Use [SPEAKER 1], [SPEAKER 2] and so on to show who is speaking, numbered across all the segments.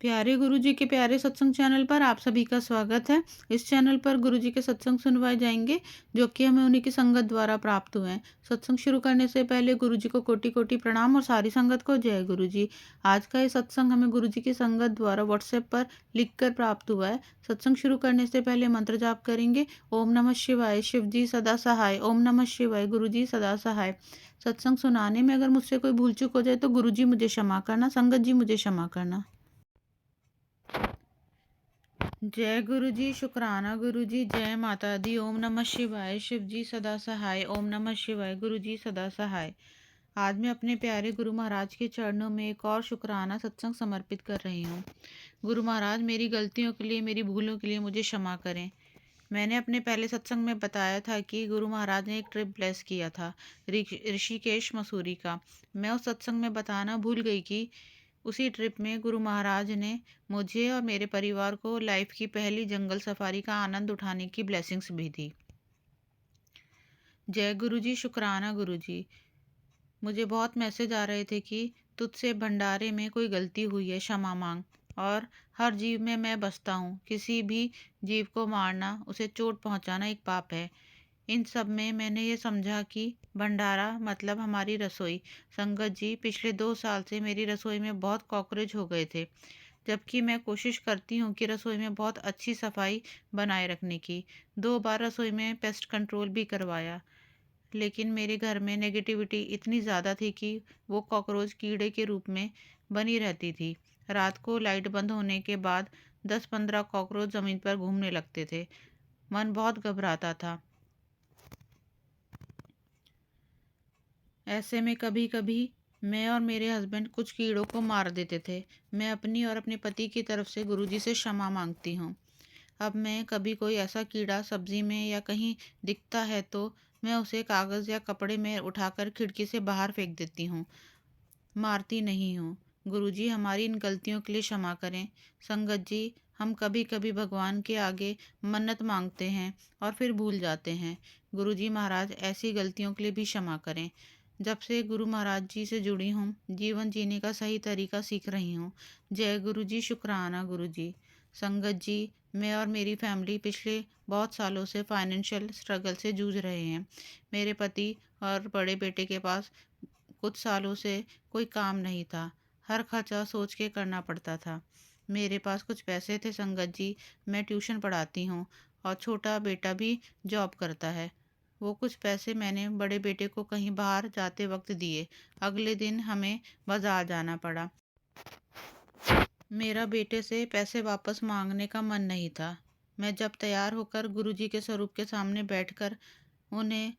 [SPEAKER 1] प्यारे गुरुजी के प्यारे सत्संग चैनल पर आप सभी का स्वागत है। इस चैनल पर गुरुजी के सत्संग सुनवाए जाएंगे जो कि हमें उन्हीं की संगत द्वारा प्राप्त हुए हैं। सत्संग शुरू करने से पहले गुरुजी को कोटि कोटि प्रणाम और सारी संगत को जय गुरुजी। आज का ये सत्संग हमें गुरुजी की संगत द्वारा व्हाट्सएप पर लिखकर प्राप्त हुआ है। सत्संग शुरू करने से पहले मंत्र जाप करेंगे। ओम नमः शिवाय, शिव जी सदा सहाय। ओम नमः शिवाय, गुरु जी सदा सहाय। सत्संग सुनाने में अगर मुझसे कोई भूल चूक हो जाए तो गुरुजी मुझे क्षमा करना, संगत जी मुझे क्षमा करना। जय गुरु जी, शुक्राना गुरु जी, जय माता दी। ओम नमः शिवाय, शिव जी सदा सहाय। ओम नमः शिवाय, गुरु जी सदा सहाय। आज मैं अपने प्यारे गुरु महाराज के चरणों में एक और शुक्राना सत्संग समर्पित कर रही हूँ। गुरु महाराज, मेरी गलतियों के लिए, मेरी भूलों के लिए मुझे क्षमा करें। मैंने अपने पहले सत्संग में बताया था कि गुरु महाराज ने एक ट्रिप ब्लेस किया था, ऋषिकेश मसूरी का। मैं उस सत्संग में बताना भूल गई कि उसी ट्रिप में गुरु महाराज ने मुझे और मेरे परिवार को लाइफ की पहली जंगल सफारी का आनंद उठाने की ब्लेसिंग्स भी दी। जय गुरु जी, शुक्राना गुरु जी। मुझे बहुत मैसेज आ रहे थे कि तुझसे भंडारे में कोई गलती हुई है, क्षमा मांग। और हर जीव में मैं बसता हूँ। किसी भी जीव को मारना, उसे चोट पहुँचाना एक पाप है। इन सब में मैंने ये समझा कि भंडारा मतलब हमारी रसोई। संगत जी, पिछले 2 साल से मेरी रसोई में बहुत कॉकरोच हो गए थे, जबकि मैं कोशिश करती हूँ कि रसोई में बहुत अच्छी सफाई बनाए रखने की। 2 बार रसोई में पेस्ट कंट्रोल भी करवाया, लेकिन मेरे घर में नेगेटिविटी इतनी ज़्यादा थी कि वो कॉकरोच कीड़े के रूप में बनी रहती थी। रात को लाइट बंद होने के बाद 10-15 कॉकरोच ज़मीन पर घूमने लगते थे। मन बहुत घबराता था। ऐसे में कभी कभी मैं और मेरे हस्बैंड कुछ कीड़ों को मार देते थे। मैं अपनी और अपने पति की तरफ से गुरुजी से क्षमा मांगती हूँ। अब मैं कभी कोई ऐसा कीड़ा सब्जी में या कहीं दिखता है तो मैं उसे कागज़ या कपड़े में उठाकर खिड़की से बाहर फेंक देती हूँ, मारती नहीं हूँ। गुरुजी, हमारी इन गलतियों के लिए क्षमा करें। संगत जी, हम कभी कभी भगवान के आगे मन्नत मांगते हैं और फिर भूल जाते हैं। गुरुजी महाराज, ऐसी गलतियों के लिए भी क्षमा करें। जब से गुरु महाराज जी से जुड़ी हूँ, जीवन जीने का सही तरीका सीख रही हूँ। जय गुरु जी, शुक्राना गुरु जी। संगत जी, मैं और मेरी फैमिली पिछले बहुत सालों से फाइनेंशियल स्ट्रगल से जूझ रहे हैं। मेरे पति और बड़े बेटे के पास कुछ सालों से कोई काम नहीं था। हर खर्चा सोच के करना पड़ता था। मेरे पास कुछ पैसे थे संगत जी, मैं ट्यूशन पढ़ाती हूँ और छोटा बेटा भी जॉब करता है। वो कुछ पैसे मैंने बड़े बेटे को कहीं बाहर जाते वक्त दिए। अगले दिन हमें बाजार जाना पड़ा। मेरा बेटे से पैसे वापस मांगने का मन नहीं था। मैं जब तैयार होकर गुरुजी के स्वरूप के सामने बैठकर उन्हें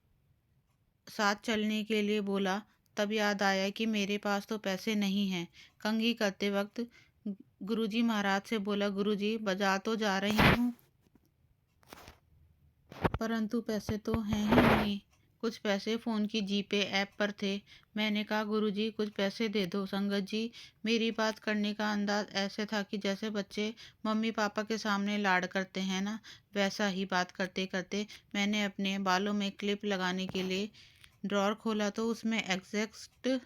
[SPEAKER 1] साथ चलने के लिए बोला, तब याद आया कि मेरे पास तो पैसे नहीं हैं। कंघी करते वक्त गुरुजी महाराज से बोला, गुरुजी बाजार तो जा रही हूँ परंतु पैसे तो हैं ही नहीं। कुछ पैसे फ़ोन की जीपे ऐप पर थे। मैंने कहा, गुरुजी कुछ पैसे दे दो। संगत जी, मेरी बात करने का अंदाज ऐसे था कि जैसे बच्चे मम्मी पापा के सामने लाड करते हैं ना, वैसा ही। बात करते करते मैंने अपने बालों में क्लिप लगाने के लिए ड्रॉर खोला तो उसमें एग्जैक्ट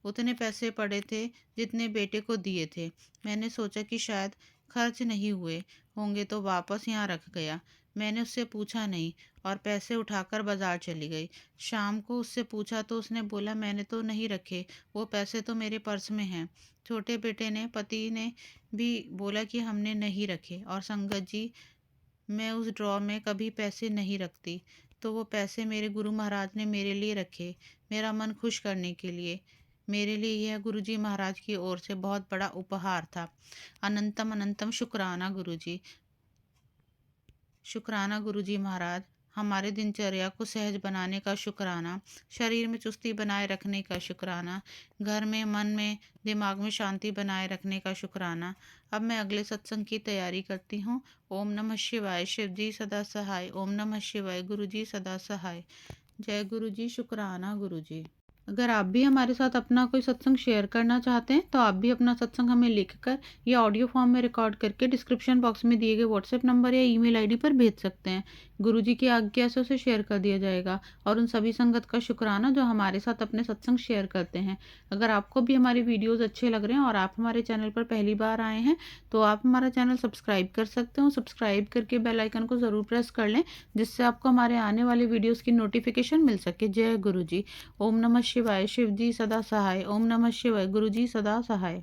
[SPEAKER 1] उतने पैसे पड़े थे जितने बेटे को दिए थे। मैंने सोचा कि शायद खर्च नहीं हुए होंगे तो वापस यहाँ रख गया। मैंने उससे पूछा नहीं और पैसे उठाकर बाजार चली गई। शाम को उससे पूछा तो उसने बोला, मैंने तो नहीं रखे, वो पैसे तो मेरे पर्स में हैं। छोटे बेटे ने, पति ने भी बोला कि हमने नहीं रखे। और संगत जी, मैं उस ड्रॉ में कभी पैसे नहीं रखती, तो वो पैसे मेरे गुरु महाराज ने मेरे लिए रखे, मेरा मन खुश करने के लिए। मेरे लिए यह गुरुजी महाराज की ओर से बहुत बड़ा उपहार था। अनंतम अनंतम शुक्राना गुरुजी। शुक्राना गुरुजी महाराज, हमारे दिनचर्या को सहज बनाने का शुक्राना, शरीर में चुस्ती बनाए रखने का शुक्राना, घर में, मन में, दिमाग में शांति बनाए रखने का शुक्राना। अब मैं अगले सत्संग की तैयारी करती हूँ। ओम नमः शिवाय, शिव जी सदा सहाय। ओम नमः शिवाय, गुरु जी सदा सहाय। जय गुरु जी, शुक्राना गुरु जी। अगर आप भी हमारे साथ अपना कोई सत्संग शेयर करना चाहते हैं तो आप भी अपना सत्संग हमें लिखकर या ऑडियो फॉर्म में रिकॉर्ड करके डिस्क्रिप्शन बॉक्स में दिए गए व्हाट्सएप नंबर या ईमेल आईडी पर भेज सकते हैं। गुरु जी की आज्ञा से उसे शेयर कर दिया जाएगा। और उन सभी संगत का शुक्राना जो हमारे साथ अपने सत्संग शेयर करते हैं। अगर आपको भी हमारी वीडियोस अच्छे लग रहे हैं और आप हमारे चैनल पर पहली बार आए हैं, तो आप हमारा चैनल सब्सक्राइब कर सकते हो। सब्सक्राइब करके बेल आइकन को ज़रूर प्रेस कर लें, जिससे आपको हमारे आने वाले वीडियोस की नोटिफिकेशन मिल सके। जय गुरु जी। ओम नमः शिवाय। शिव जी सदा सहाय। ओम नमः शिवाय। गुरु जी सदा सहाय।